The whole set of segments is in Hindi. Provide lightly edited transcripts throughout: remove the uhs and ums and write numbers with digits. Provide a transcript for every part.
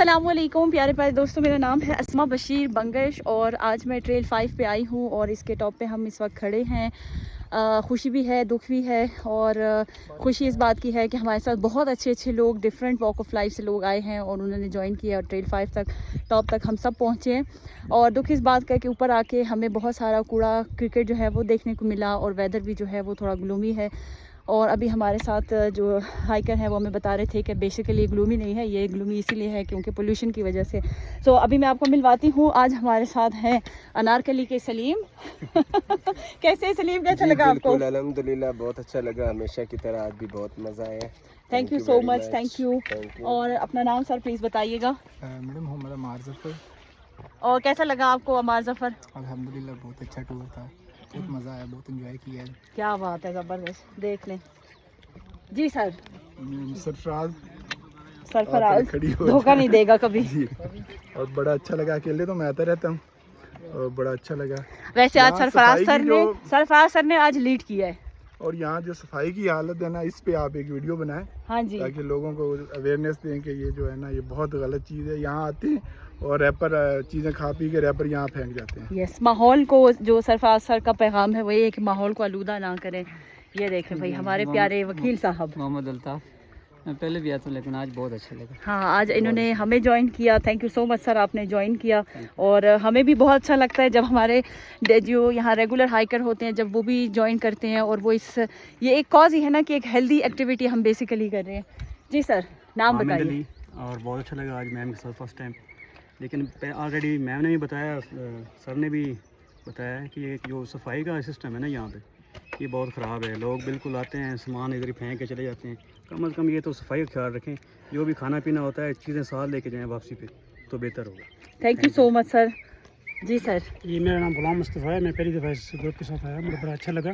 अस्सलामुअलैकुम प्यारे प्यारे दोस्तों, मेरा नाम है अस्मा बशीर बंगश और आज मैं ट्रेल 5 पे आई हूँ और इसके टॉप पे हम इस वक्त खड़े हैं। खुशी भी है, दुख भी है और खुशी इस बात की है कि हमारे साथ बहुत अच्छे अच्छे लोग डिफरेंट वॉक ऑफ लाइफ से लोग आए हैं और उन्होंने ज्वाइन किया और ट्रेल 5 तक टॉप तक हम सब पहुँचे हैं। और दुख इस बात का कि ऊपर आके हमें बहुत सारा कूड़ा क्रिकेट जो है वो देखने को मिला और वेदर भी जो है वो थोड़ा ग्लूमी है। और अभी हमारे साथ जो हाइकर हैं वो हमें बता रहे थे कि बेसिकली ग्लूमी नहीं है, ये ग्लूमी इसीलिए है क्योंकि पोल्यूशन की वजह से। तो अभी मैं आपको मिलवाती हूँ। आज हमारे साथ हैं अनारकली के सलीम। कैसे सलीम, कैसा लगा आपको? अल्हम्दुलिल्लाह बहुत अच्छा लगा, हमेशा की तरह आज भी बहुत मज़ा आया। Thank you so much, thank you. और अपना नाम सर प्लीज़ बताइएगा। मैडम हमारा अमार जफ़र। और कैसा लगा आपको अमार जफ़र? अल्हम्दुलिल्लाह बहुत अच्छा टूर था, बहुत मज़ा आया, बहुत एंजॉय किया। क्या बात है, ज़बरदस्त। देख लें जी सर। सरफराज धोखा नहीं देगा कभी। और बड़ा अच्छा लगा, अकेले तो मैं आता रहता हूँ और बड़ा अच्छा लगा। वैसे आज सरफराज सर ने आज लीड किया है और यहाँ जो सफाई की हालत है ना, इस पे आप एक वीडियो बनाएं। हाँ जी, ताकि लोगों को अवेयरनेस दें कि ये जो है ना ये बहुत गलत चीज़ है। यहाँ आते हैं और रैपर चीज़ें खा पी के रैपर यहाँ फेंक जाते हैं। यस, माहौल को जो सरफराज सर का पैगाम है वही है कि माहौल को आलूदा ना करें। ये देखें भाई हमारे प्यारे वकील साहब मोहम्मद अल्ताफ। मैं पहले भी आता हूँ लेकिन आज बहुत अच्छा लगा। हाँ, आज इन्होंने हमें ज्वाइन किया। Thank you so much sir, आपने ज्वाइन किया। और हमें भी बहुत अच्छा लगता है जब हमारे जो यहाँ रेगुलर हाइकर होते हैं जब वो भी ज्वाइन करते हैं और वो ये एक कॉज ही है ना कि एक हेल्दी एक्टिविटी हम बेसिकली कर रहे हैं। जी सर, नाम बताइए। और बहुत अच्छा लगा आज मैम के साथ फर्स्ट टाइम, लेकिन ऑलरेडी मैम ने भी बताया, सर ने भी बताया है कि जो सफाई का सिस्टम है ना यहाँ पे ये बहुत ख़राब है। लोग बिल्कुल आते हैं, सामान इधर ही फेंक के चले जाते हैं। कम से कम ये तो सफाई का ख्याल रखें, जो भी खाना पीना होता है चीज़ें साथ लेके जाएं वापसी पे तो बेहतर होगा। Thank you so much sir. जी सर। ये मेरा नाम गुलाम मुस्तफ़ा है। मैं पहली दफ़ा इस ग्रुप के साथ आया, मुझे बड़ा अच्छा लगा।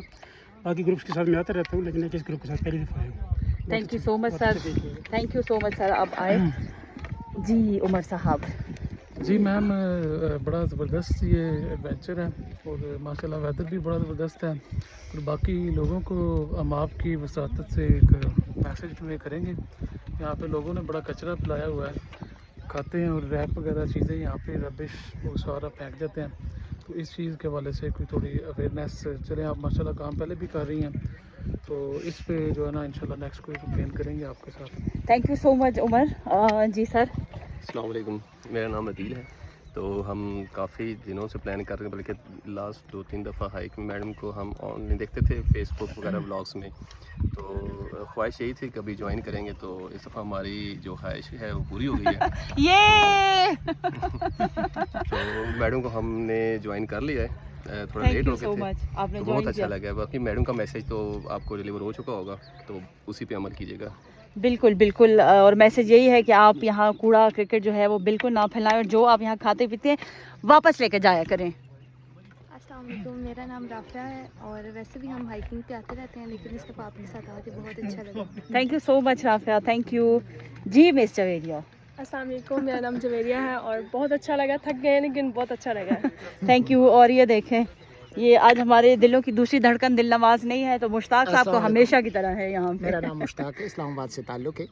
बाकी ग्रुप्स के साथ मैं आता रहता हूँ लेकिन इस ग्रुप के साथ पहली दफ़ा आया। Thank you so much sir, thank you so much sir. अब आए जी उमर साहब। जी मैम, बड़ा ज़बरदस्त ये एडवेंचर है और माशाल्लाह वेदर भी बड़ा ज़बरदस्त है। और बाकी लोगों को हम आपकी वसातत से एक मैसेज कन्वे करेंगे। यहाँ पे लोगों ने बड़ा कचरा फैलाया हुआ है, खाते हैं और रैप वगैरह चीज़ें यहाँ पे रबिश वो सारा फेंक देते हैं। तो इस चीज़ के हवाले से कोई थोड़ी अवेयरनेस चलें। आप माशाल्लाह काम पहले भी कर रही हैं, तो इस पे जो है ना इंशाल्लाह नेक्स्ट कोई कैंपेन करेंगे आपके साथ। Thank you so much Umar. जी सर। अस्सलाम वालेकुम, मेरा नाम अदील है। तो हम काफ़ी दिनों से प्लान कर रहे हैं, बल्कि लास्ट 2-3 दफ़ा हाइक में मैडम को हम ऑनलाइन देखते थे फेसबुक वगैरह ब्लॉग्स में। तो ख्वाहिश यही थी कभी ज्वाइन करेंगे, तो इस दफ़ा हमारी जो ख्वाहिश है वो पूरी हो गई है। ये तो मैडम को हमने ज्वाइन कर लिया है, थोड़ा लेट हो गए थे। आपने तो बहुत अच्छा लगा। बाकी मैडम का मैसेज तो आपको डिलीवर हो चुका होगा, तो उसी पे अमल कीजिएगा। बिल्कुल बिल्कुल। और मैसेज यही है कि आप यहाँ कूड़ा क्रिकेट जो है वो बिल्कुल ना फैलाएं और जो आप यहाँ खाते पीते हैं वापस लेके जाया करें। अस्सलाम वालेकुम, मेरा नाम राफिया है और वैसे भी हम हाइकिंग पे आते रहते हैं लेकिन इस दफ़ा आपके साथ आके बहुत अच्छा लगा। Thank you so much Rafia, thank you. जी मिस जवेरिया। अस्सलाम वालेकुम, मेरा नाम जवेरिया है और बहुत अच्छा लगा। थक गए लेकिन बहुत अच्छा लगा। Thank you. और ये देखें, ये आज हमारे दिलों की दूसरी धड़कन दिल नवाज नहीं है तो मुश्ताक साहब तो हमेशा की तरह है यहाँ पे। मेरा नाम मुश्ताक है, इस्लामाबाद से ताल्लुक़ है।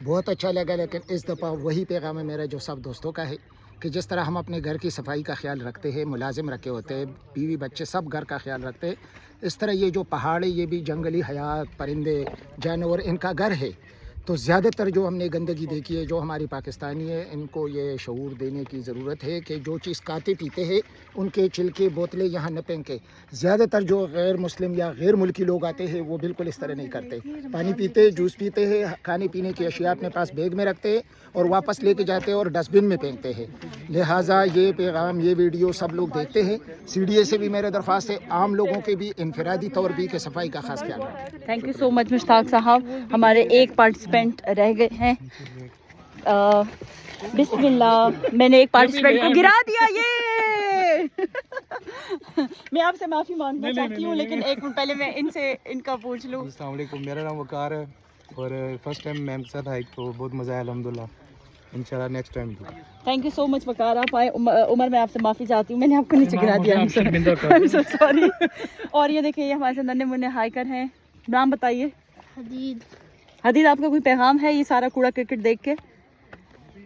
बहुत अच्छा लगा, लेकिन इस दफ़ा वही पैगाम है मेरा जो सब दोस्तों का है कि जिस तरह हम अपने घर की सफाई का ख्याल रखते हैं, मुलाजिम रखे होते हैं, बीवी बच्चे सब घर का ख्याल रखते हैं, इस तरह ये जो पहाड़ है ये भी जंगली हयात, परिंदे, जानवर इनका घर है। तो ज़्यादातर जो हमने गंदगी देखी है, जो हमारी पाकिस्तानी है, इनको ये शऊर देने की ज़रूरत है कि जो चीज़ खाते पीते हैं उनके छिलके बोतलें यहाँ न फेंके। ज़्यादातर जो गैर मुस्लिम या गैर मुल्की लोग आते हैं वो बिल्कुल इस तरह नहीं करते। पानी पीते, जूस पीते हैं, खाने पीने की अशिया अपने पास बैग में रखते हैं और वापस लेके जाते हैं और डस्टबिन में फेंकते हैं। लिहाजा ये पैगाम, ये वीडियो सब लोग देखते हैं। CDA से भी मेरे दरख्वास्त है, आम लोगों के भी इनफरादी तौर भी कि सफाई का खास ख्याल रखें। Thank you so much Mushtaq साहब। हमारे एक पार्टिसिपेंट रह गए हैं। बिस्मिल्लाह, मैंने एक पार्टिसिपेंट को गिरा दिया। ये मैं आपसे माफ़ी मांगना चाहती हूँ लेकिन एक मिनट पहले मैं इनका पूछ लूँ। अस्सलाम वालेकुम, मेरा नाम वकार है और फर्स्ट टाइम मैम के साथ हाइक, तो बहुत मज़ा आया अल्हम्दुलिल्लाह। इंशाल्लाह next time. Thank you so much Waqar, आप आए। उमर मैं आपसे माफ़ी चाहती हूँ, मैंने आपको नीचे गिरा दिया, सो सॉरी। और ये देखिए, ये हमारे साथ नन्हे मुन्ने हाइकर हैं। नाम बताइए। हदीद। हदीद, आपका कोई पैगाम है ये सारा कूड़ा क्रिकेट देख के?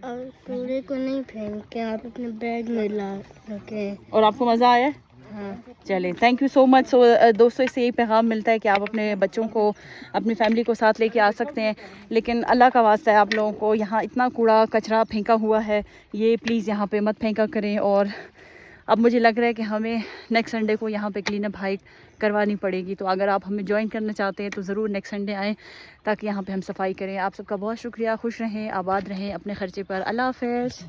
और कूड़े को नहीं फेंक के आप अपने बैग में ला रखें। और आपको मज़ा आया? हाँ। चलें, थैंक यू सो मच। दोस्तों, इससे यही पैगाम मिलता है कि आप अपने बच्चों को, अपनी फैमिली को साथ लेके आ सकते हैं, लेकिन अल्लाह का वास्ता है आप लोगों को, यहाँ इतना कूड़ा कचरा फेंका हुआ है, ये प्लीज़ यहाँ पे मत फेंका करें। और अब मुझे लग रहा है कि हमें नेक्स्ट संडे को यहाँ पे क्लीन अप हाइक करवानी पड़ेगी। तो अगर आप हमें ज्वाइन करना चाहते हैं तो ज़रूर नेक्स्ट संडे आएँ ताकि यहाँ पे हम सफाई करें। आप सबका बहुत शुक्रिया। खुश रहें, आबाद रहें, अपने ख़र्चे पर। अल्लाह हाफ़िज़।